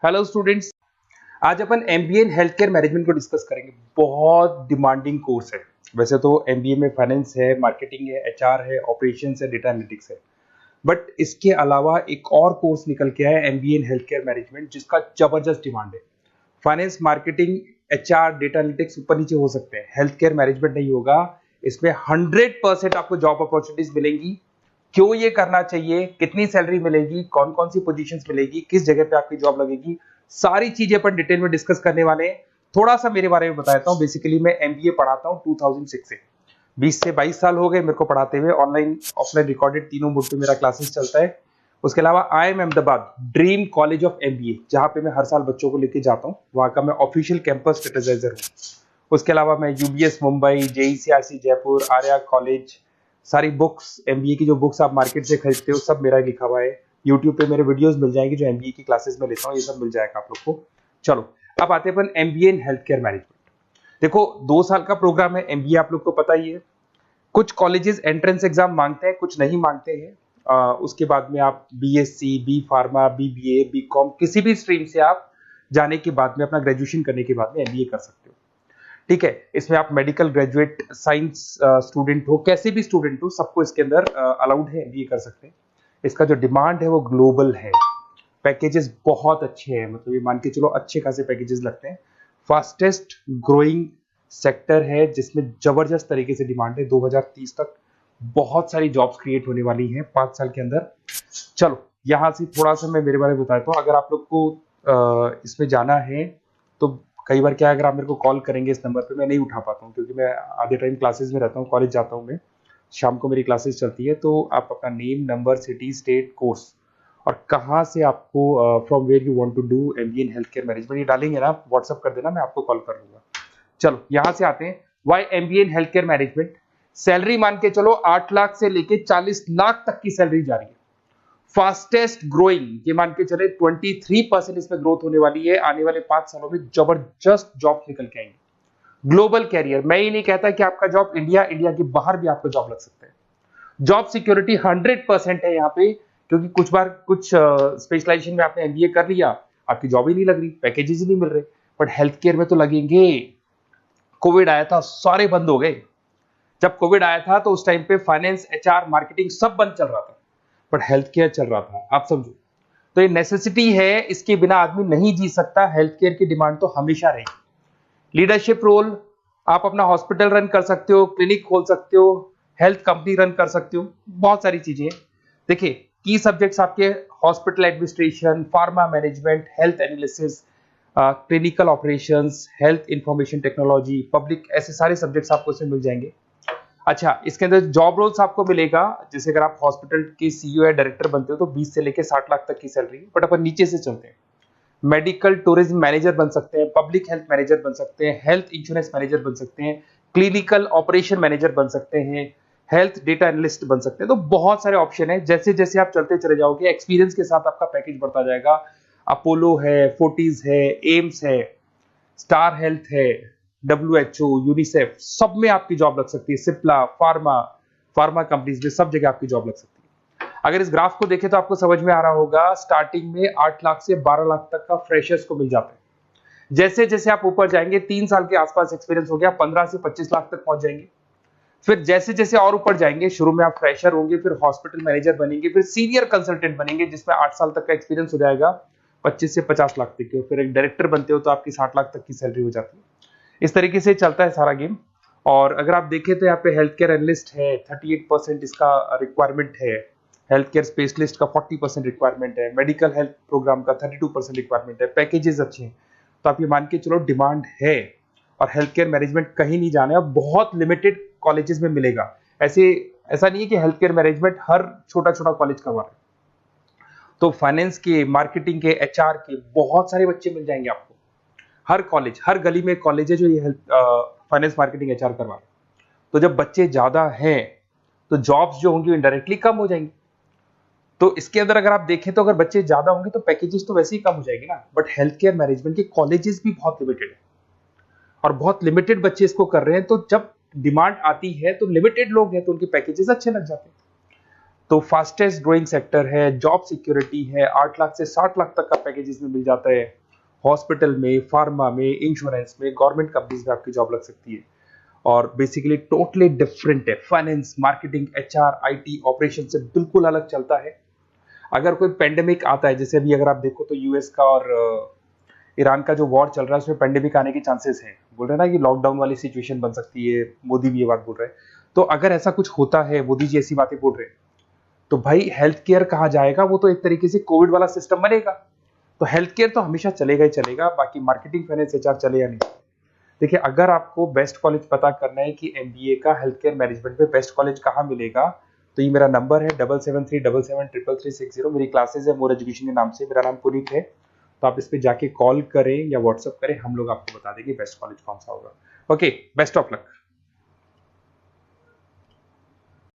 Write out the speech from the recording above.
Hello students, आज अपन MBA in health care management को डिस्कस करेंगे। बहुत डिमांडिंग कोर्स है। वैसे तो एमबीए में फाइनेंस है, मार्केटिंग है, एचआर है, ऑपरेशंस है, डेटा एनालिटिक्स है, बट इसके अलावा एक और कोर्स निकल के आया है MBA in health care management, जिसका जबरदस्त डिमांड है। Finance, marketing, HR, data analytics ऊपर नीचे हो सकते हैं, हेल्थ केयर मैनेजमेंट नहीं होगा। इसमें 100% आपको जॉब अपॉर्चुनिटीज मिलेंगी। क्यों ये करना चाहिए, कितनी सैलरी मिलेगी, कौन कौन सी पोजीशंस मिलेगी, किस जगह पे आपकी जॉब लगेगी, सारी चीजें अपन डिटेल में डिस्कस करने वाले हैं। थोड़ा सा मेरे बारे में बताता हूँ। बेसिकली मैं एमबीए पढ़ाता हूँ 2006 से। 20 से 22 साल हो गए मेरे को पढ़ाते हुए। ऑनलाइन ऑफलाइन रिकॉर्डेड तीनों मोड पे मेरा क्लासेस चलता है। उसके अलावा I am Ahmedabad dream college of MBA, जहां पे मैं हर साल बच्चों को लेके जाता हूँ। वहां का मैं ऑफिशियल कैंपस स्ट्रेटेजाइजर हूँ। उसके अलावा मैं UBS Mumbai, JECRC Jaipur, Arya college, सारी बुक्स, एमबीए की जो बुक्स आप मार्केट से खरीदते हो सब मेरा लिखा हुआ है। यूट्यूब पे मेरे वीडियोस मिल जाएंगे, जो एमबीए की क्लासेस में लेता हूँ, ये सब मिल जाएगा आप लोग को। चलो अब आते हैं अपन MBA in health care management. देखो 2 साल का प्रोग्राम है एमबीए, आप लोग को पता ही है। कुछ कॉलेजेस एंट्रेंस एग्जाम मांगते हैं, कुछ नहीं मांगते हैं। उसके बाद में आप BSc, B pharma, BBA, BCom, किसी भी स्ट्रीम से आप जाने के बाद में, अपना ग्रेजुएशन करने के बाद में एमबीए कर सकते हो। ठीक है, इसमें आप मेडिकल ग्रेजुएट, साइंस स्टूडेंट हो, कैसे भी स्टूडेंट हो, सबको इसके अंदर अलाउड है, एमबीए कर सकते हैं। इसका जो डिमांड है वो ग्लोबल है। पैकेजेस बहुत अच्छे हैं, मतलब ये मान के चलो अच्छे खासे पैकेजेस लगते हैं। फास्टेस्ट ग्रोइंग सेक्टर है, जिसमें जबरदस्त तरीके से डिमांड है। 2030 तक बहुत सारी जॉब्स क्रिएट होने वाली हैं 5 साल के अंदर। चलो यहां से थोड़ा सा मैं मेरे बारे में बताता हूँ। अगर आप लोग को इसमें जाना है तो कई बार क्या है, अगर आप मेरे को कॉल करेंगे इस नंबर पे, मैं नहीं उठा पाता हूँ क्योंकि मैं आधे टाइम क्लासेस में रहता हूँ, कॉलेज जाता हूँ मैं। शाम को मेरी क्लासेस चलती है। तो आप अपना name, number, city, state, course और कहाँ से आपको, from where you want to do MBA in health care management, ये डालेंगे ना, व्हाट्सअप कर देना, मैं आपको कॉल कर लूंगा। चलो यहां से आते हैं, why MBA in health care management. Salary मान के चलो 8 लाख से लेके 40 लाख तक की सैलरी जा रही है। फास्टेस्ट ग्रोइंग, ये मान के चले 23% इसमें ग्रोथ होने वाली है। आने वाले 5 सालों में जबरदस्त जॉब निकल के आएंगे। ग्लोबल कैरियर, मैं ये नहीं कहता कि आपका जॉब इंडिया के बाहर भी आपको जॉब लग सकता है। जॉब सिक्योरिटी 100% है यहाँ पे, क्योंकि कुछ बार कुछ स्पेशलाइजेशन में आपने एमबीए कर लिया, आपकी जॉब ही नहीं लग रही, पैकेजेस ही नहीं मिल रहे, बट हेल्थ केयर में तो लगेंगे। कोविड आया था, सारे बंद हो गए। जब कोविड आया था तो उस टाइम पे फाइनेंस, एचआर, मार्केटिंग सब बंद चल रहा था, बट हेल्थ केयर चल रहा था। आप समझो, तो ये नेसेसिटी है, इसके बिना आदमी नहीं जी सकता। हेल्थ केयर की डिमांड तो हमेशा रहेगी। लीडरशिप रोल, आप अपना हॉस्पिटल रन कर सकते हो, क्लिनिक खोल सकते हो, हेल्थ कंपनी रन कर सकते हो, बहुत सारी चीजें हैं। देखिए की सब्जेक्ट्स आपके hospital administration, pharma management, health analysis, clinical operations, health information technology, public, ऐसे सारे सब्जेक्ट्स आपको इसमें मिल जाएंगे। अच्छा, इसके अंदर जॉब रोल्स आपको मिलेगा, जैसे अगर आप हॉस्पिटल के सीईओ या डायरेक्टर बनते हो तो 20 से लेके 60 लाख तक की सैलरी है। बट अपन नीचे से चलते हैं, मेडिकल टूरिज्म मैनेजर बन सकते हैं, पब्लिक हेल्थ मैनेजर बन सकते हैं, हेल्थ इंश्योरेंस मैनेजर बन सकते हैं, क्लिनिकल ऑपरेशन मैनेजर बन सकते हैं, हेल्थ डेटा एनालिस्ट बन सकते हैं। तो बहुत सारे ऑप्शन है। जैसे जैसे आप चलते चले जाओगे, एक्सपीरियंस के साथ आपका पैकेज बढ़ता जाएगा। अपोलो है, फोर्टिज है, एम्स है, स्टार हेल्थ है, डब्ल्यूएचओ, यूनिसेफ, सब में आपकी जॉब लग सकती है। सिप्ला, फार्मा कंपनीज में सब जगह आपकी जॉब लग सकती है। अगर इस ग्राफ को देखें तो आपको समझ में आ रहा होगा, स्टार्टिंग में 8 लाख से 12 लाख तक का फ्रेशर्स को मिल जाता है। जैसे जैसे आप ऊपर जाएंगे, 3 साल के आसपास एक्सपीरियंस हो गया, 15 से 25 लाख तक पहुंच जाएंगे। फिर जैसे जैसे और ऊपर जाएंगे, शुरू में आप फ्रेशर होंगे, फिर हॉस्पिटल मैनेजर बनेंगे, फिर सीनियर कंसल्टेंट बनेंगे, जिसमें 8 साल तक का एक्सपीरियंस हो जाएगा, 25 से 50 लाख तक की। फिर एक डायरेक्टर बनते हो तो आपकी 60 लाख तक की सैलरी हो जाती है। इस तरीके से चलता है सारा गेम। और अगर आप देखें तो यहाँ पे हेल्थ केयर एनालिस्ट है, 38% इसका रिक्वायरमेंट है। हेल्थ केयर स्पेशलिस्ट का 40% रिक्वायरमेंट है। मेडिकल हेल्थ प्रोग्राम का 32% रिक्वायरमेंट है। पैकेजेस अच्छे हैं, तो आप ये मान के चलो डिमांड है। और हेल्थ केयर मैनेजमेंट कहीं नहीं जाना है, बहुत लिमिटेड कॉलेजेस में मिलेगा। ऐसा नहीं है कि हेल्थ केयर मैनेजमेंट हर छोटा छोटा कॉलेज करवा रहे हैं। तो फाइनेंस के, मार्केटिंग के, एचआर के बहुत सारे बच्चे मिल जाएंगे आपको। हर कॉलेज, हर गली में कॉलेज है जो ये हेल्थ, फाइनेंस, मार्केटिंग, एचआर करवा रहे हैं। तो जब बच्चे ज्यादा हैं तो जॉब्स जो होंगी इनडायरेक्टली कम हो जाएंगी। तो इसके अंदर अगर आप देखें तो अगर बच्चे ज्यादा होंगे तो पैकेजेस तो वैसे ही कम हो जाएगी ना। बट हेल्थ केयर मैनेजमेंट के कॉलेजेस भी बहुत लिमिटेड है और बहुत लिमिटेड बच्चे इसको कर रहे हैं। तो जब डिमांड आती है तो लिमिटेड लोग हैं तो उनके पैकेजेस अच्छे लग जाते हैं। तो फास्टेस्ट ग्रोइंग सेक्टर है, जॉब सिक्योरिटी है, 8 लाख से 60 लाख तक का पैकेज इसमें मिल जाता है। हॉस्पिटल में, फार्मा में, इंश्योरेंस में, गवर्नमेंट कंपनीज में आपकी जॉब लग सकती है। और बेसिकली टोटली डिफरेंट है, finance, marketing, HR, IT, operation से बिल्कुल अलग चलता है। अगर कोई पेंडेमिक आता है, जैसे अभी अगर आप देखो तो यूएस का और ईरान का जो वॉर चल रहा है उसमें पेंडेमिक आने के चांसेस हैं, बोल रहे हैं ना कि लॉकडाउन वाली सिचुएशन बन सकती है, मोदी भी ये बात बोल रहे हैं। तो अगर ऐसा कुछ होता है, मोदी जी ऐसी बातें बोल रहे हैं, तो भाई हेल्थ केयर कहाँ जाएगा? वो तो एक तरीके से कोविड वाला सिस्टम बनेगा। तो हेल्थ केयर तो हमेशा चलेगा ही चलेगा, बाकी मार्केटिंग, फाइनेंस, एचआर चले या नहीं। देखिए, अगर आपको बेस्ट कॉलेज पता करना है कि एमबीए का हेल्थ केयर मैनेजमेंट में बेस्ट कॉलेज कहाँ मिलेगा, तो ये मेरा नंबर है 7737733360। मेरी क्लासेज है मोर एजुकेशन के नाम से, मेरा नाम पुनीत है। तो आप इस पे जाके कॉल करें या व्हाट्सअप करें, हम लोग आपको बता देंगे बेस्ट कॉलेज कौन सा होगा। Okay, best of luck.